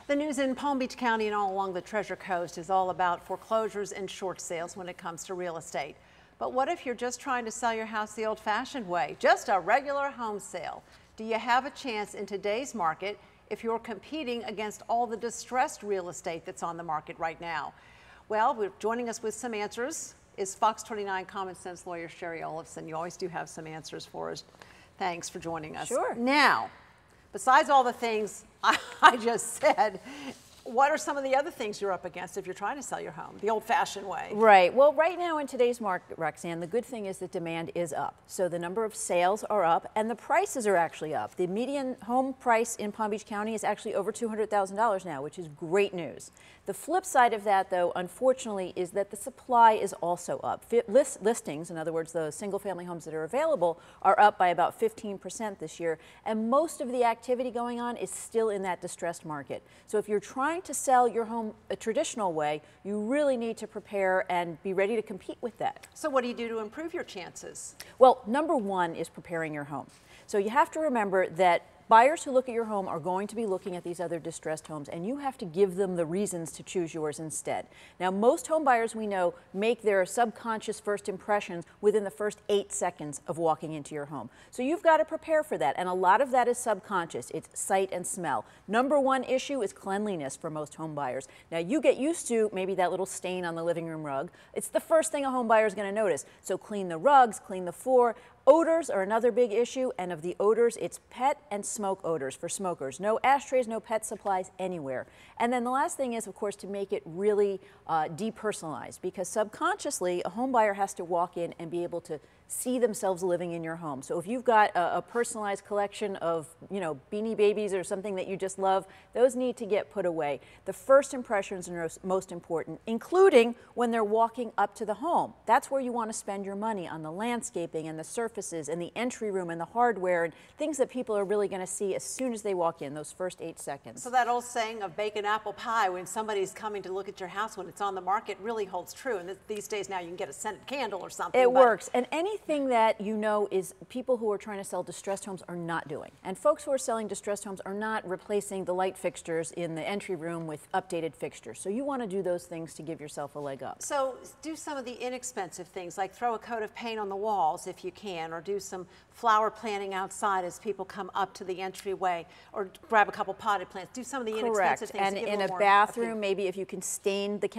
The news in Palm Beach County and all along the Treasure Coast is all about foreclosures and short sales when it comes to real estate. But what if you're just trying to sell your house the old-fashioned way, just a regular home sale? Do you have a chance in today's market if you're competing against all the distressed real estate that's on the market right now? Well, joining us with some answers is Fox 29 Common Sense lawyer Shari Olefson. You always do have some answers for us. Thanks for joining us. Sure. Now, besides all the things I just said, what are some of the other things you're up against if you're trying to sell your home the old-fashioned way? Right. Well, right now in today's market, Roxanne, the good thing is that demand is up. So the number of sales are up and the prices are actually up. The median home price in Palm Beach County is actually over $200,000 now, which is great news. The flip side of that, though, unfortunately, is that the supply is also up. Listings, in other words, the single-family homes that are available, are up by about 15% this year, and most of the activity going on is still in that distressed market. So if you're trying to sell your home a traditional way, you really need to prepare and be ready to compete with that. So what do you do to improve your chances? Well, number one is preparing your home. So you have to remember that buyers who look at your home are going to be looking at these other distressed homes, and you have to give them the reasons to choose yours instead. Now, most home buyers we know make their subconscious first impressions within the first 8 seconds of walking into your home. So you've got to prepare for that, and a lot of that is subconscious. It's sight and smell. Number one issue is cleanliness for most home buyers. Now, you get used to maybe that little stain on the living room rug. It's the first thing a home buyer is going to notice. So clean the rugs, clean the floor. Odors are another big issue, and of the odors, it's pet and smoke odors for smokers. No ashtrays, no pet supplies anywhere. And then the last thing is, of course, to make it really depersonalized, because subconsciously, a home buyer has to walk in and be able to see themselves living in your home. So if you've got a personalized collection of, Beanie Babies or something that you just love, those need to get put away. The first impressions are most important, including when they're walking up to the home. That's where you want to spend your money, on the landscaping and the surfaces and the entry room and the hardware and things that people are really going to see as soon as they walk in, those first 8 seconds. So that old saying of bacon apple pie when somebody's coming to look at your house when it's on the market really holds true. And these days now you can get a scented candle or something. It works. And anything that is people who are trying to sell distressed homes are not doing. And folks who are selling distressed homes are not replacing the light fixtures in the entry room with updated fixtures. So you want to do those things to give yourself a leg up. So do some of the inexpensive things, like throw a coat of paint on the walls if you can, or do some flower planting outside as people come up to the entryway, or grab a couple potted plants. Do some of the inexpensive things. And in a bathroom, maybe if you can stain the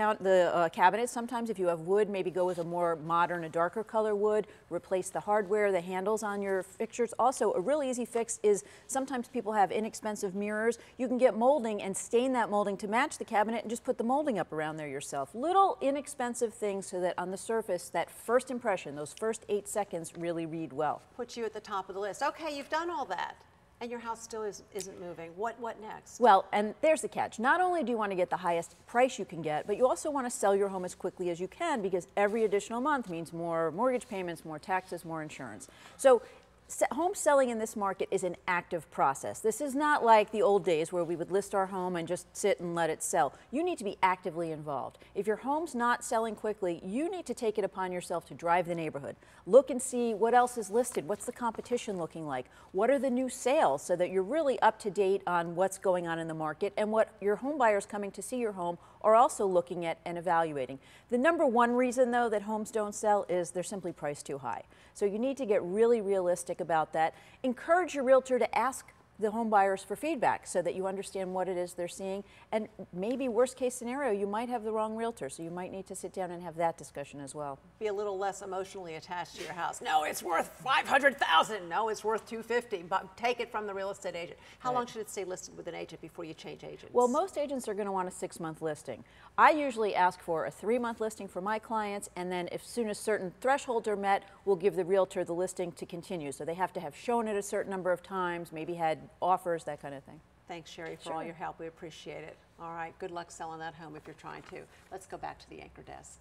cabinets, sometimes if you have wood, maybe go with a more modern, a darker color wood. Replace the hardware, the handles on your fixtures. Also, a really easy fix is sometimes people have inexpensive mirrors. You can get molding and stain that molding to match the cabinet and just put the molding up around there yourself. Little inexpensive things so that on the surface, that first impression, those first 8 seconds really read well. Put you at the top of the list. Okay, you've done all that, and your house still isn't moving. What next? Well, and there's the catch. Not only do you want to get the highest price you can get, but you also want to sell your home as quickly as you can, because every additional month means more mortgage payments, more taxes, more insurance. So home selling in this market is an active process. This is not like the old days where we would list our home and just sit and let it sell. You need to be actively involved. If your home's not selling quickly, you need to take it upon yourself to drive the neighborhood. Look and see what else is listed. What's the competition looking like? What are the new sales, so that you're really up to date on what's going on in the market and what your home buyers coming to see your home are also looking at and evaluating. The number one reason, though, that homes don't sell is they're simply priced too high. So you need to get really realistic about that. Encourage your realtor to ask the home buyers for feedback so that you understand what it is they're seeing. And maybe worst case scenario, you might have the wrong realtor, so you might need to sit down and have that discussion as well. Be a little less emotionally attached to your house. No, it's worth $500,000. No, it's worth $250,000. But take it from the real estate agent. How long should it stay listed with an agent before you change agents? Well, most agents are going to want a 6-month listing. I usually ask for a 3-month listing for my clients, and then as soon as certain thresholds are met, we'll give the realtor the listing to continue. So they have to have shown it a certain number of times, maybe had offers, that kind of thing. Thanks, Shari, for all your help. We appreciate it. All right, good luck selling that home if you're trying to. Let's go back to the anchor desk.